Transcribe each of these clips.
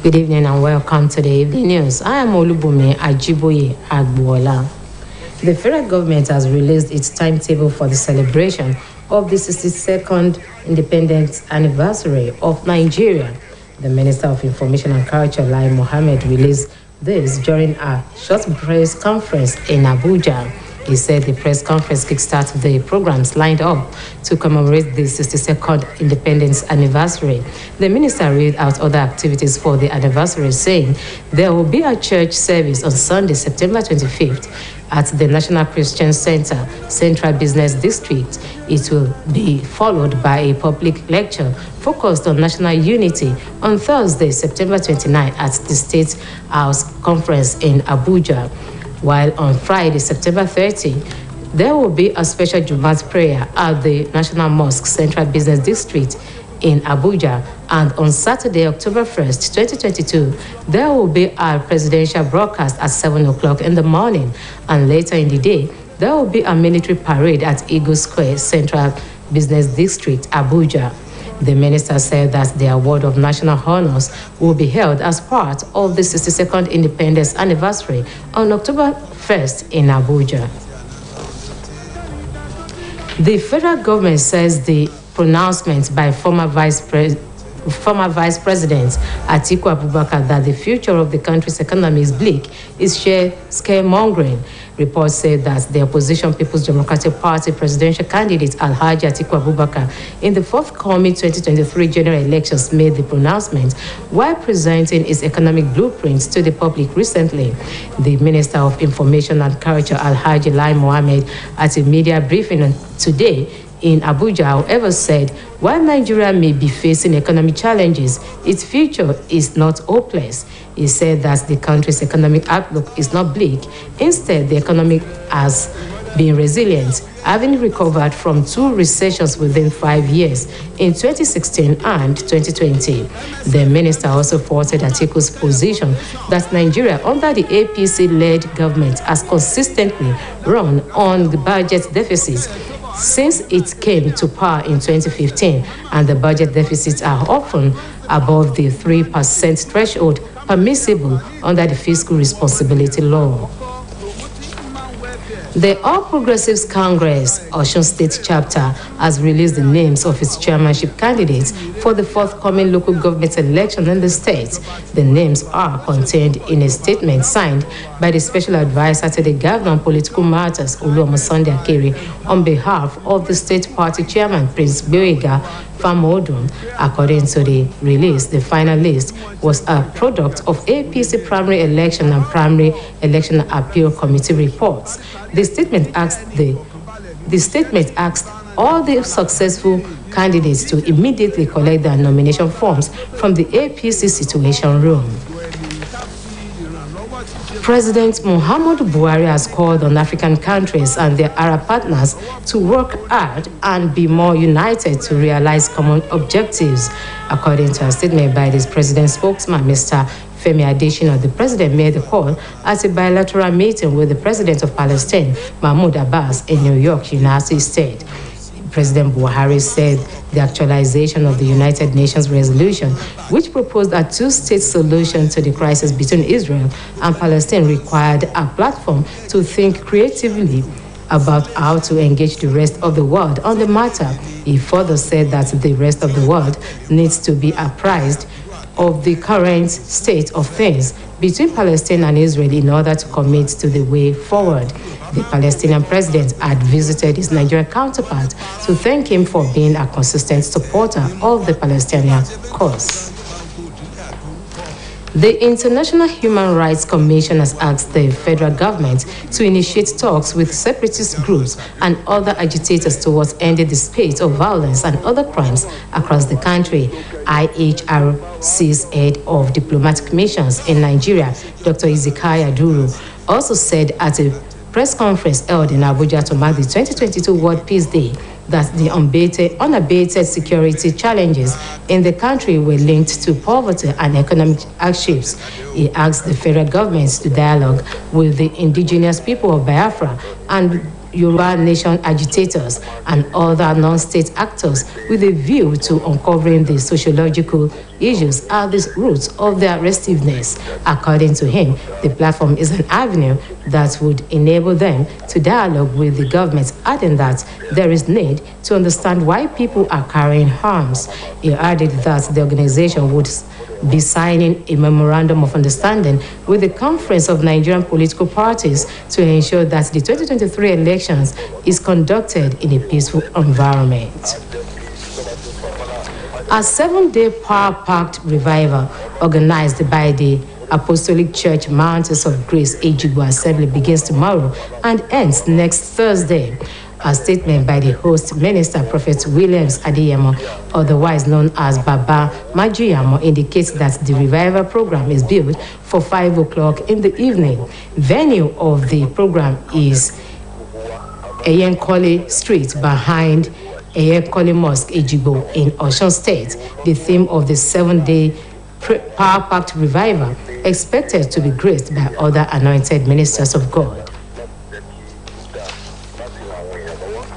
Good evening and welcome to the evening news. I am Olubumi Ajiboye Agbola. The federal government has released its timetable for the celebration of the 62nd independence anniversary of Nigeria. The Minister of Information and Culture, Lai Mohammed, released this during a short press conference in Abuja. He said the press conference kickstarted the programs lined up to commemorate the 62nd independence anniversary. The minister read out other activities for the anniversary, saying there will be a church service on Sunday, September 25th at the National Christian Center, Central Business District. It will be followed by a public lecture focused on national unity on Thursday, September 29th at the State House Conference in Abuja. While on Friday, September 30, there will be a special Jumat prayer at the National Mosque Central Business District in Abuja. And on Saturday, October 1st, 2022, there will be a presidential broadcast at 7 o'clock in the morning. And later in the day, there will be a military parade at Eagle Square Central Business District, Abuja. The minister said that the award of national honors will be held as part of the 62nd independence anniversary on October 1st in Abuja. The federal government says the pronouncement by former Vice President Atiku Abubakar that the future of the country's economy is bleak is sheer scaremongering. Reports say that the opposition People's Democratic Party presidential candidate Alhaji Atiku Abubakar in the forthcoming 2023 general elections made the pronouncement while presenting his economic blueprints to the public recently. The Minister of Information and Culture Alhaji Lai Mohammed at a media briefing today in Abuja, however, said while Nigeria may be facing economic challenges, its future is not hopeless. He said that the country's economic outlook is not bleak. Instead, the economy has been resilient, having recovered from 2 recessions within 5 years in 2016 and 2020. The minister also faulted Atiku's position that Nigeria under the APC-led government has consistently run on the budget deficits since it came to power in 2015, and the budget deficits are often above the 3% threshold permissible under the Fiscal Responsibility Law. The All Progressives Congress Osun State Chapter has released the names of its chairmanship candidates for the forthcoming local government election in the state. The names are contained in a statement signed by the Special Advisor to the Governor on Political Matters, Oluwamosunde Akere, on behalf of the state party chairman, Prince Boyega Famodun. According to the release, the final list was a product of APC primary election and primary election appeal committee reports. The statement asked all the successful candidates to immediately collect their nomination forms from the APC situation room. President Muhammadu Buhari has called on African countries and their Arab partners to work hard and be more united to realize common objectives. According to a statement by the president's spokesman, Mr. Femi Adesina, the president made the call at a bilateral meeting with the president of Palestine, Mahmoud Abbas, in New York, United States. President Buhari said the actualization of the United Nations resolution, which proposed a 2-state solution to the crisis between Israel and Palestine, required a platform to think creatively about how to engage the rest of the world on the matter. He further said that the rest of the world needs to be apprised of the current state of things between Palestine and Israel in order to commit to the way forward. The Palestinian president had visited his Nigerian counterpart to thank him for being a consistent supporter of the Palestinian cause. The International Human Rights Commission has asked the federal government to initiate talks with separatist groups and other agitators towards ending the spate of violence and other crimes across the country. IHRC's head of diplomatic missions in Nigeria, Dr. Ezekiah Duru, also said at a press conference held in Abuja to mark the 2022 World Peace Day that the unabated security challenges in the country were linked to poverty and economic hardships. He asked the federal government to dialogue with the indigenous people of Biafra and Yoruba Nation agitators and other non-state actors with a view to uncovering the sociological issues at the roots of their restiveness. According to him, the platform is an avenue that would enable them to dialogue with the government, adding that there is need to understand why people are carrying arms. He added that the organization would be signing a memorandum of understanding with the Conference of Nigerian Political Parties to ensure that the 2023 elections is conducted in a peaceful environment. A 7-day power-packed revival organized by the Apostolic Church Mountains of Grace Ejigbo Assembly begins tomorrow and ends next Thursday. A statement by the host minister, Prophet Williams Adeyemo, otherwise known as Baba Majiyamo, indicates that the revival program is built for 5 o'clock in the evening. Venue of the program is Eyenkole Street behind Eyenkole Mosque, Ejigbo in Osun State. The theme of the 7-day power-packed revival expected to be graced by other anointed ministers of God.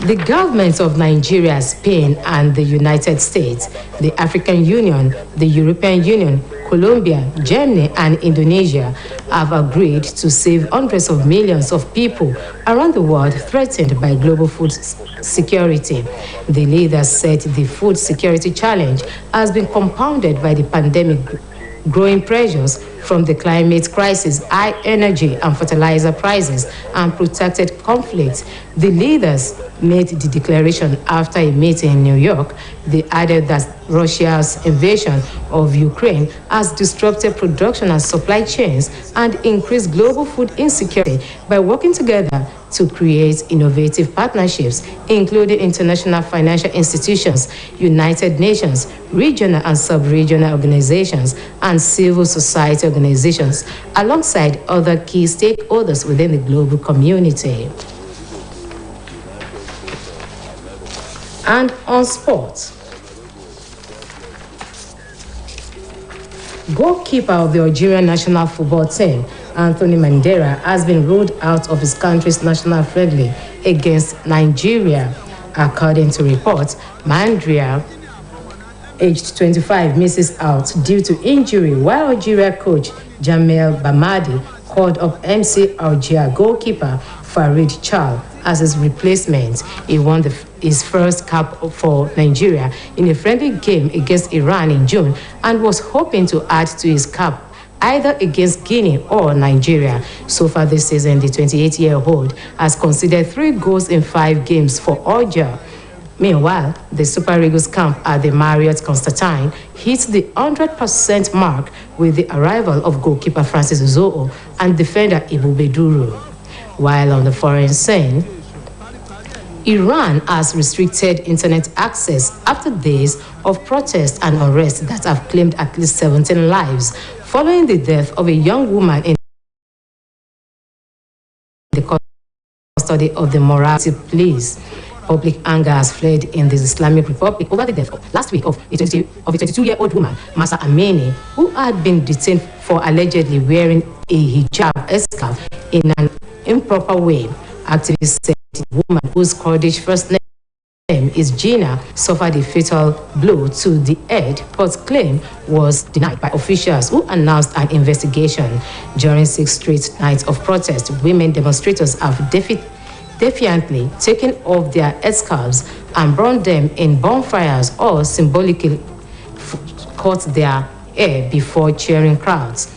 The governments of Nigeria, Spain, and the United States, the African Union, the European Union, Colombia, Germany, and Indonesia have agreed to save hundreds of millions of people around the world threatened by global food security. The leaders said the food security challenge has been compounded by the pandemic, growing pressures from the climate crisis, high energy and fertilizer prices, and protracted conflicts. The leaders made the declaration after a meeting in New York. They added that Russia's invasion of Ukraine has disrupted production and supply chains and increased global food insecurity by working together to create innovative partnerships, including international financial institutions, United Nations, regional and sub-regional organizations, and civil society organizations, alongside other key stakeholders within the global community. And on sports, goalkeeper of the Algerian national football team, Anthony Mandera, has been ruled out of his country's national friendly against Nigeria. According to reports, Mandera, aged 25, misses out due to injury, while Algeria coach Jamel Bamadi called up MC Algeria goalkeeper Farid Chal as his replacement. He won his first cap for Nigeria in a friendly game against Iran in June and was hoping to add to his cap either against Guinea or Nigeria. So far this season, the 28-year-old has conceded 3 goals in 5 games for Algeria. Meanwhile, the Super Eagles camp at the Marriott Constantine hit the 100% mark with the arrival of goalkeeper Francis Zoo and defender Ibube Duru. While on the foreign scene, Iran has restricted internet access after days of protest and unrest that have claimed at least 17 lives following the death of a young woman in the custody of the morality police. Public anger has fled in the Islamic Republic over the death last week of a 22-year-old woman, Masa Amini, who had been detained for allegedly wearing a hijab scarf in an improper way. Activists said the woman, whose Kurdish first name is Gina, suffered a fatal blow to the head, but claim was denied by officials who announced an investigation. During 6 straight nights of protest, women demonstrators have defiantly taken off their headscarves and burned them in bonfires or symbolically cut their hair before cheering crowds.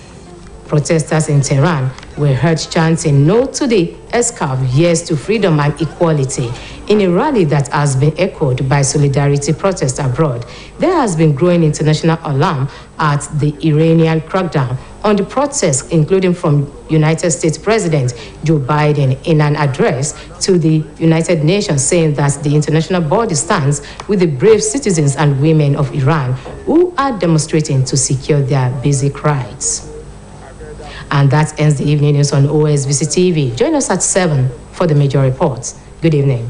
Protesters in Tehran were heard chanting "No to the headscarf, yes to freedom and equality" in a rally that has been echoed by solidarity protests abroad. There has been growing international alarm at the Iranian crackdown on the protests, including from United States President Joe Biden in an address to the United Nations, saying that the international body stands with the brave citizens and women of Iran who are demonstrating to secure their basic rights. And that ends the evening news on OSBC TV. Join us at 7 for the major reports. Good evening.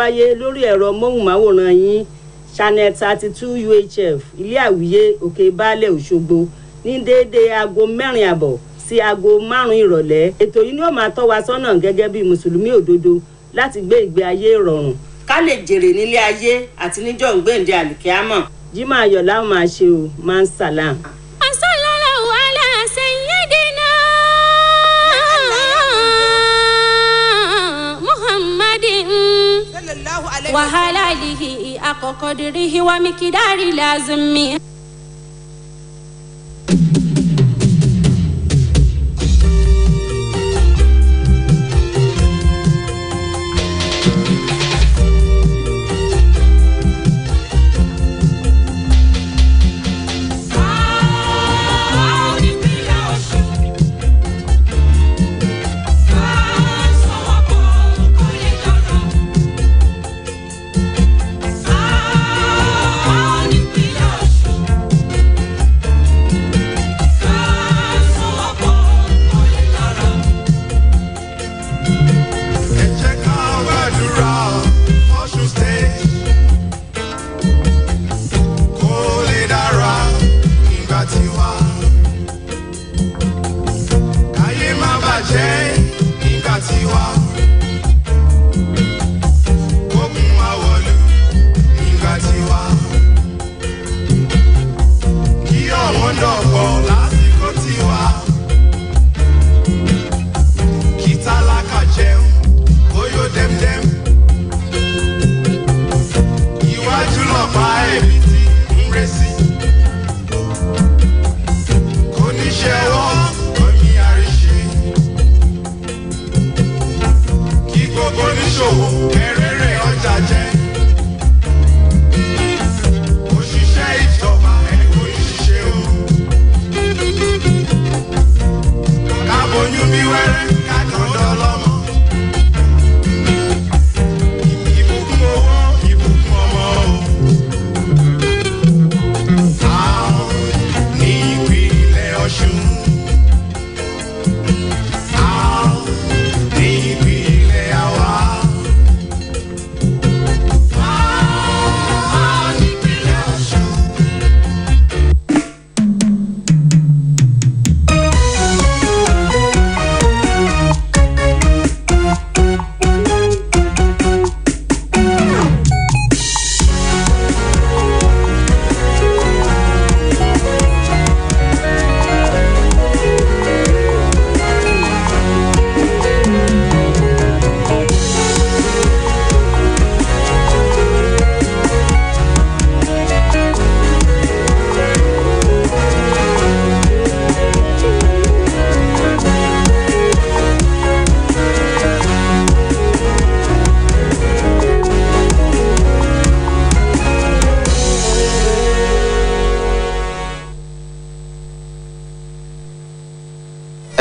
wáyé lórí ẹ̀rọ móhùnmáwòrán yín channel 32 UHF ilé àwíyé òkè baálẹ̀ Òṣogbo ní déédéé aago 4:00 sí aago 5 ìrọ̀lẹ́. Ètò yìí ni ó máa tọ́ wa sọ́nà gẹ́gẹ́ bí mùsùlùmí òdodo láti gbé ìgbé ayé ìrọ̀rùn ká lè jèrè nílé ayé àti níjọ́ ìgbéǹde àlìkíámọ̀. Jímọ̀ ayọ̀ la máa ṣe o, máa ń sàlám. وحلاله أقدره ومقدار لازم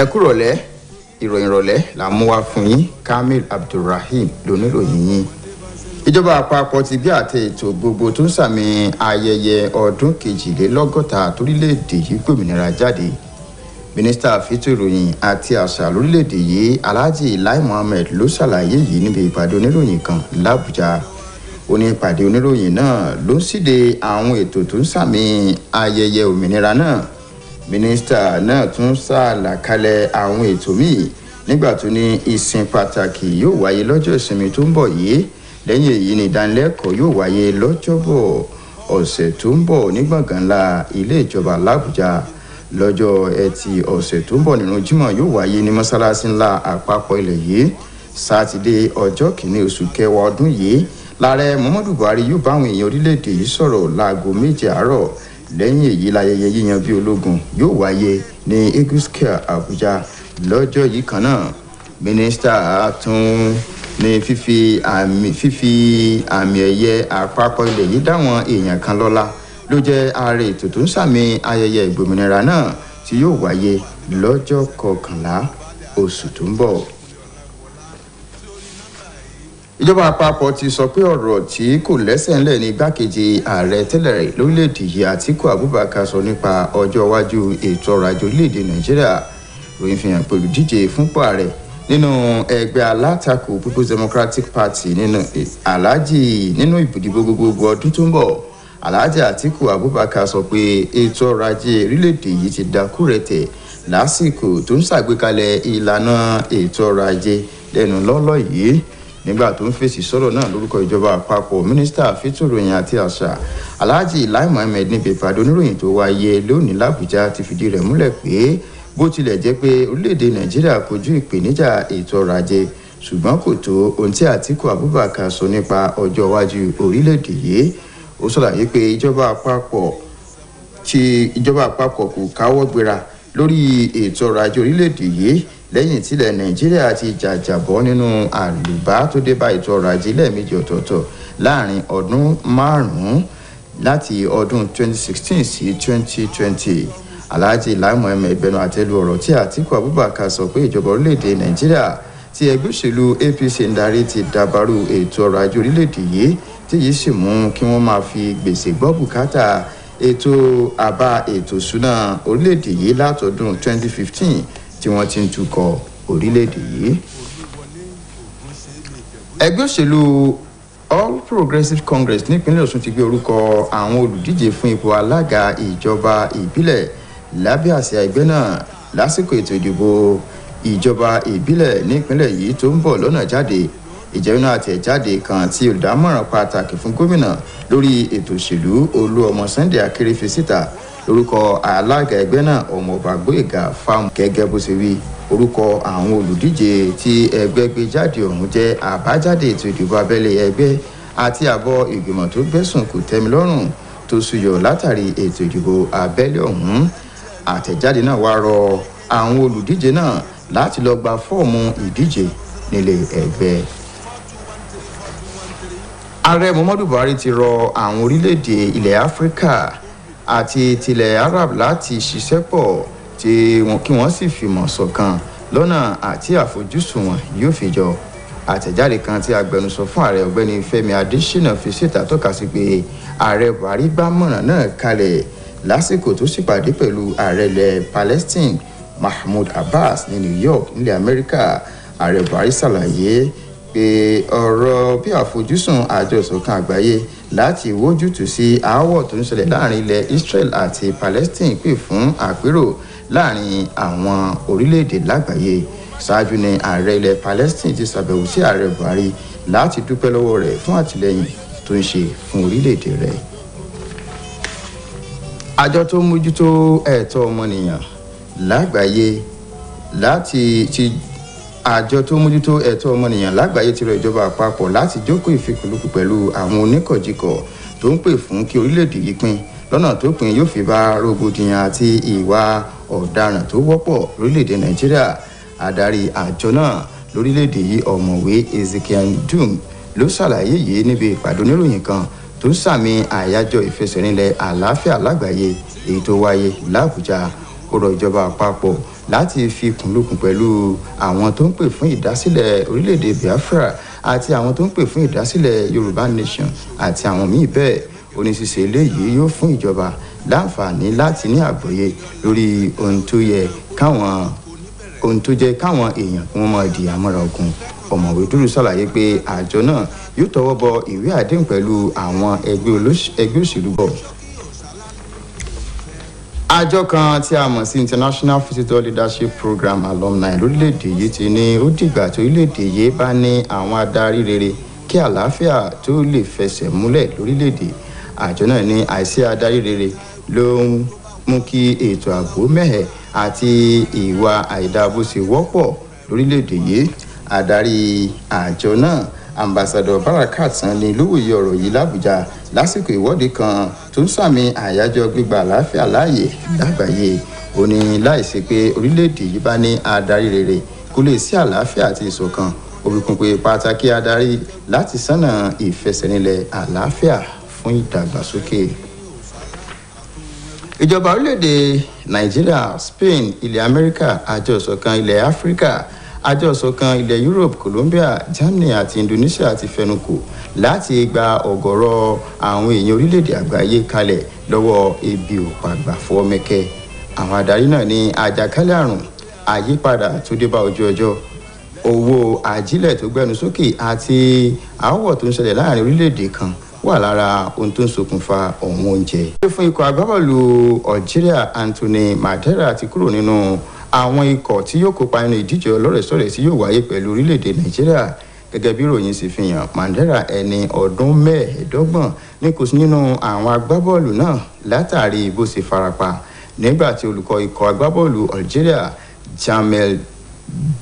ẹ kúrọ̀lẹ́ ìròyìn ìrọ̀lẹ́ là ń mú wá fún yín Kamil Abdulrahim lóníròyìn yín. Ìjọba àpapọ̀ ti gbé àtẹ ètò gbogbo tó ń sàmì ayẹyẹ ọdún 62 torílẹ̀-èdè yìí gbòmìnira jáde. Mínísítà fẹ́tò ìròyìn àti àṣà lórílẹ̀-èdè yìí Alhaji Lai Mohammed ló ṣàlàyé yìí níbi ìpàdé oníròyìn kan l'Àbújá. Ó ní ìpàdé oníròyìn náà ló ń síde àwọn ètò tó ń sàmì ayẹyẹ òmìnira náà. Mínísítà náà tún ṣàlàkalẹ̀ àwọn ètò míì nígbà tó ní ìsìn pàtàkì yóò wáyé lọ́jọ́ ìsinmi tó ń bọ̀ yìí. Lẹ́yìn èyí ni ìdánilẹ́kọ̀ọ́ yóò wáyé lọ́jọ́bọ̀ ọ̀sẹ̀ tó ń bọ̀ ní gbọ̀ngàn ńlá ilé ìjọba l'Àbújá. Lọ́jọ́ ẹtì ọ̀sẹ̀ tó ń bọ̀ nínú Jímọ̀ yóò wáyé ní mọ́sálásí ńlá àpapọ̀ ilẹ̀ yìí. Sátidé ọjọ́ 1 oṣù kẹwàá ọdún yìí láàrẹ Muhammadu Buhari yóò bá àwọn èèyàn orílẹ̀-èdè yìí sọ̀rọ̀ láago 7 àárọ̀. Lẹ́yìn èyí láyẹyẹ yíyan bí ológun yóò wáyé ní Eagle Square Àbújá lọ́jọ́ yìí kan náà. Mínísítà tún ní fífi àmì ẹ̀yẹ àpapọ̀ ilẹ̀ yìí dáwọn èèyàn kan lọ́lá ló jẹ́ ààrẹ ètò tó ń sàmì ayẹyẹ ìgbòmìnira náà tí yóò wáyé lọ́jọ́ 11 oṣù tó ń bọ̀. Ìjọba àpapọ̀ ti sọ pé ọ̀rọ̀ tí kò lẹ́sẹ̀ ńlẹ̀ ní igbákejì ààrẹ tẹ́lẹ̀ rẹ̀ lórílẹ̀‐èdè yìí Àtíkù Abubakar sọ nípa ọjọ́ iwájú ètò ọrọ̀ ajé orílẹ̀‐èdè Nàìjíríà. Ròyìn fi hàn pé olùdíje fúnpò ààrẹ nínú ẹgbẹ́ alátakò People's Democratic Party nínú ìdìbò gbogbogbò ọdún tó ń bọ̀. Alhaji Atiku Abubakar sọ pé ètò ọrọ̀ ajé orílẹ̀-èdè yìí ti dákú rẹ̀tẹ̀ lásìkò tó ń ṣàgbékalẹ̀ ìlànà ètò ọrọ̀ ajé lẹ́nu lọ́lọ́ yìí. Nígbà tó ń fèsì sọ̀rọ̀ náà lórúkọ ìjọba àpapọ̀, mínísítà fẹ́tòròyìn àti àṣà Alhaji Lai Mohammed níbi ìpàdé oníròyìn tó wáyé lónìí l'Àbújá ti fìdí rẹ̀ múlẹ̀ pé bó tilẹ̀ jẹ́ pé orílẹ̀-èdè Nàìjíríà kojú ìpèníjà ètò ọrọ̀ ajé, ṣùgbọ́n kò tó ohun tí Atiku Abubakar sọ nípa ọjọ́ iwájú orílẹ̀-èdè yìí. Ó ṣàlàyé pé ìjọba àpapọ̀ kò káwọ́ gbéra lórí ètò ọrọ̀ ajé orílẹ̀-èdè yìí lẹ́yìn tílẹ̀ Nàìjíríà ti jàjàbọ́ nínú àlùbá tó dé bá ètò ọrọ̀ ajé lẹ́ẹ̀mejì ọ̀tọ̀ọ̀tọ̀ láàrin ọdún márùn-ún láti ọdún 2016 sí 2020. Alhaji Lai Mohammed bẹnu àtẹ́lu ọ̀rọ̀ tí Atiku Abubakar sọ pé ìjọba orílẹ̀-èdè Nàìjíríà tí ẹgbẹ́ òṣèlú APC ń darí ti dàbàrú ètò ọrọ̀ ajé orílẹ̀-èdè yìí tí yìí sì mú kí wọ́n máa fi gbèsè gbọ́ bùkátà ètò àbá ètò ìṣúná orílẹ̀-èdè yìí látọdún 2015 tí wọ́n ti ń tukọ̀ orílẹ̀-èdè yìí. Ẹgbẹ́ òṣèlú All Progressives Congress nípínlẹ̀ Ọ̀ṣun ti gbé orúkọ àwọn olùdíje fún ipò alága ìjọba ìbílẹ̀ lábẹ́ àsíá ẹgbẹ́ náà lásìkò ètò ìdìbò ìjọba ìbílẹ̀ nípínlẹ̀ yìí tó ń bọ̀ lọ́nà jáde. Ìjẹ́wọ́n àtẹ̀jáde kan tí olùdámọ̀ràn pàtàkì fún gómìnà lórí ètò òṣèlú Olúọmọ Sunday Akéré fi síta lórúkọ alága ẹgbẹ́ náà Ọmọọba Gbóyèga Fámù. Gẹ́gẹ́ bó ṣe wí, orúkọ àwọn olùdíje tí ẹgbẹ́ gbé jáde ọ̀hún jẹ́ àbájáde ètò ìdìbò abẹ́lé ẹgbẹ́ àti àbọ̀ ìgbìmọ̀ tó gbẹ̀sùn kò tẹ́milọ́rùn tó ṣúyọ látàrí ètò ìdìbò abẹ́lé ọ̀hún. Àtẹ̀jáde náà wá rọ àwọn olùdíje náà láti lọ gba fọ́ọ̀mù ìdíje nílé ẹgbẹ́. Ààrẹ Muhammadu Buhari ti rọ àwọn orílẹ̀-èdè ilẹ̀ Áfíríkà àti tilẹ̀ Arab láti ṣiṣẹ́ pọ̀ kí wọ́n sì fìmọ̀ ṣọ̀kan lọ́nà àti àfojúsùn wọn yóò fi jọ. Àtẹ̀jáde kan tí agbẹnusọ fún ààrẹ ọ̀gbẹ́ni Fẹ́mi Adésínà fi síta tọ́ka sí pé ààrẹ Buhari gbámọ̀ràn náà kalẹ̀ lásìkò tó ṣèpàdé pẹ̀lú ààrẹ ilẹ̀ Palestine Mahmoud Abbas ní New York nílẹ̀ Amẹ́ríkà. Ààrẹ Buhari ṣàlàyé pé ọ̀rọ̀ bí àfojúsùn àjọ ìṣọ̀kan àgbáyé láti wójútùú sí aáwọ̀ tó ń ṣẹlẹ̀ láàrin ilẹ̀ Israel àti Palestine pè fún àpérò láàrin àwọn orílẹ̀-èdè lágbàáyé. Ṣáájú ni ààrẹ ilẹ̀ Palestine ti ṣàbẹ̀wò sí ààrẹ Buhari láti dúpẹ́ lọ́wọ́ rẹ̀ fún àtìlẹ́yìn tó ń ṣe fún orílẹ̀-èdè rẹ̀. Àjọ tó mójútó ẹ̀tọ́ ọmọnìyàn lágbàáyé àjọ tó mójútó ẹ̀tọ́ ọmọnìyàn lágbàáyé ti rọ ìjọba àpapọ̀ láti jókòó ìfikùnlukù pẹ̀lú àwọn oníkọ̀jìkọ̀ tó ń pè fún kí orílẹ̀-èdè yìí pín lọ́nà tó pín yóò fi bá rògbòdìyàn àti ìwà ọ̀daràn tó wọ́pọ̀ lórílẹ̀-èdè Nàìjíríà. Adarí àjọ náà lórílẹ̀-èdè yìí ọ̀mọ̀wé Ezekiel Dum ló ṣàlàyé yìí níbi ìpàdé oníròyìn kan tó ń sàmì àyájọ́ ìfẹsẹ̀rinlẹ̀ àlàáfíà lágbàáyé èyí tó wáyé l'Àbújá. Ó rọ ìjọba àpapọ̀ láti fi kùnlùkùn pẹ̀lú àwọn tó ń pè fún ìdásílẹ̀ orílẹ̀-èdè Biafra àti àwọn tó ń pè fún ìdásílẹ̀ Yorùbá Nation àti àwọn míì bẹ́ẹ̀. Oníṣíṣe eléyìí yóò fún ìjọba láǹfààní láti ní àgbọ́yé lórí ohun tó jẹ́ káwọn èèyàn kí wọ́n máa di àmọ́ra ogun. Ọ̀mọ̀wé Dúró ṣàlàyé pé àjọ náà yóò tọwọ́ bọ ìwé àdéhùn pẹ̀lú àwọn ẹgbẹ́ òṣèlú bọ̀. Àjọ kan tí a mọ̀ sí International Visitor Leadership Program Alumni lórílẹ̀‐èdè yìí ti ní ó dìgbà tí orílẹ̀‐èdè yìí bá ní àwọn adarí rere kí àlàáfíà tó lè fẹsẹ̀ múlẹ̀ lórílẹ̀‐èdè. Àjọ náà ní àìsí adarí rere ló ń mú kí ètò ààbò mẹ́hẹ̀ àti ìwà àìdáàbò ṣe wọ́pọ̀ lórílẹ̀‐èdè yìí. Adarí àjọ náà Ambassador Barakat Sani ló wòye ọ̀rọ̀ yìí l'Àbújá lásìkò ìwọ́de kan tó ń sàmì àyájọ́ gbígba àlàáfíà láàyè lágbàáyé. Ó ní láìsí pé orílẹ̀-èdè yìí bá ní adarí rere kò lè sí àlàáfíà àti ìṣọ̀kan. Ó fi kún pé pàtàkì adarí láti ṣọ́nà ìfẹsẹ̀rinlẹ̀ àlàáfíà fún ìdàgbàsókè. Ìjọba orílẹ̀-èdè Nàìjíríà, Spain, ilẹ̀ Amẹ́ríkà, àjọ ìṣọ̀kan ilẹ̀ Áfíríkà, àjọ ìṣọ̀kan ilẹ̀ Europe, Colombia, Germany àti Indonesia ti fẹnukò láti gba ọ̀gọ̀rọ̀ àwọn èèyàn orílẹ̀-èdè àgbáyé kalẹ̀ lọ́wọ́ ebi òpàgbà fọwọ́mẹ́kẹ́. Àwọn adarí náà ní àjàkálẹ̀ àrùn, àyípadà tó dé bá ojú ọjọ́, owó ajílẹ̀ tó gbẹnu sókè àti aáwọ̀ tó ń ṣẹlẹ̀ láàrin orílẹ̀-èdè kan wà lára ohun tó ń ṣokùnfà ọ̀wọ́n oúnjẹ. fún ikọ̀ agbábọ́ọ̀lù Algeria Anthony Madera ti kúrò nínú àwọn ikọ̀ tí yóò kópa nínú ìdíje ọlọ́rẹ̀ẹ́sọ̀rẹ̀ tí yóò wáyé pẹ̀lú orílẹ̀-èdè Nàìjíríà gẹ́gẹ́ bí ìròyìn sì fi hàn. Madera ẹni ọdún mẹ́ẹ̀ẹ́dọ́gbọ̀n ní kò sí nínú àwọn agbábọ́ọ̀lù náà látàrí bó ṣe farapa nígbà tí olùkọ́ ikọ̀ agbábọ́ọ̀lù Algeria Jamel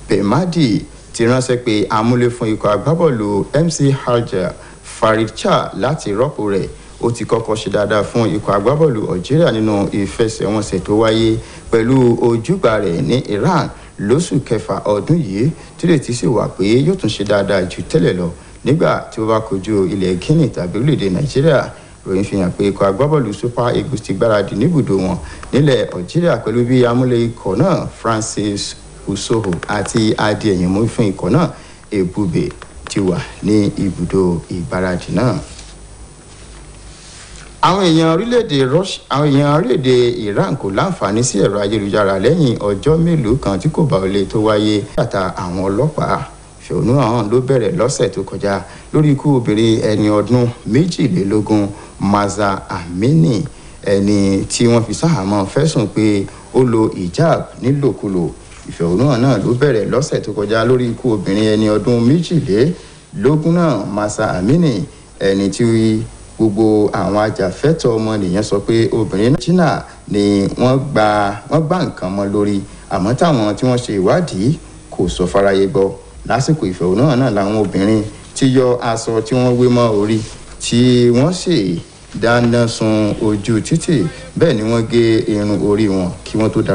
Belmadi ti ránṣẹ́ pé amúlé fún ikọ̀ agbábọ́ọ̀lù MC Alger Farid Cha láti rọ́pò rẹ̀. Ó ti kọ́kọ́ ṣe dáadáa fún ikọ̀ agbábọ́ọ̀lù Algeria nínú ìfẹsẹ̀wọnsẹ̀ tó wáyé pẹ̀lú ojúgbà rẹ̀ ní Iran lóṣù kẹfà ọdún yìí tí ìrètí sì wà pé yóò tún ṣe dáadáa jù tẹ́lẹ̀ lọ nígbà tí ó bá kojú ilẹ̀ Guinea tàbí orílẹ̀-èdè Nàìjíríà. Ròyìn fi hàn pé ikọ̀ agbábọ́ọ̀lù Super Eagles ti gbáradì níbùdó wọn nílẹ̀ Algeria pẹ̀lú bí amúlé ikọ̀ náà Francis Usoho àti adìẹ̀yìnmú fún ikọ̀ náà Ebube ti wà ní ibùdó ìgbáradì náà. Àwọn èèyàn orílẹ̀-èdè Iran kò láǹfààní sí ẹ̀rọ ayélujára lẹ́yìn ọjọ́ mélòó kan tí kò bá olè tó wáyé látà àwọn ọlọ́pàá. Ìfẹ̀hónúhàn ló bẹ̀rẹ̀ lọ́sẹ̀ tó kọjá lórí ikú obìnrin ẹni ọdún 22 Mahsa Amini ẹni tí wọ́n fi sáhàmọ́ fẹ̀sùn pé ó lo hijab nílòkulò. Ìfẹ̀hónúhàn náà ló bẹ̀rẹ̀ lọ́sẹ̀ tó kọjá lórí ikú obìnrin ẹni ọdún 22 náà Mahsa Amini ẹni tí gbogbo àwọn ajàfẹ́tọ̀ọ́ ọmọnìyàn sọ pé obìnrin náà China ni wọ́n gbá nǹkan mọ́ lórí àmọ́ táwọn tí wọ́n ṣe ìwádìí kò sọ fáráyé gbọ́. Lásìkò ìfẹ̀hónúhàn náà làwọn obìnrin ti yọ aṣọ tí wọ́n wé mọ́ orí tí wọ́n sì dáná sun ojú títì bẹ́ẹ̀ ni wọ́n gé irun orí wọn kí wọ́n tó dára.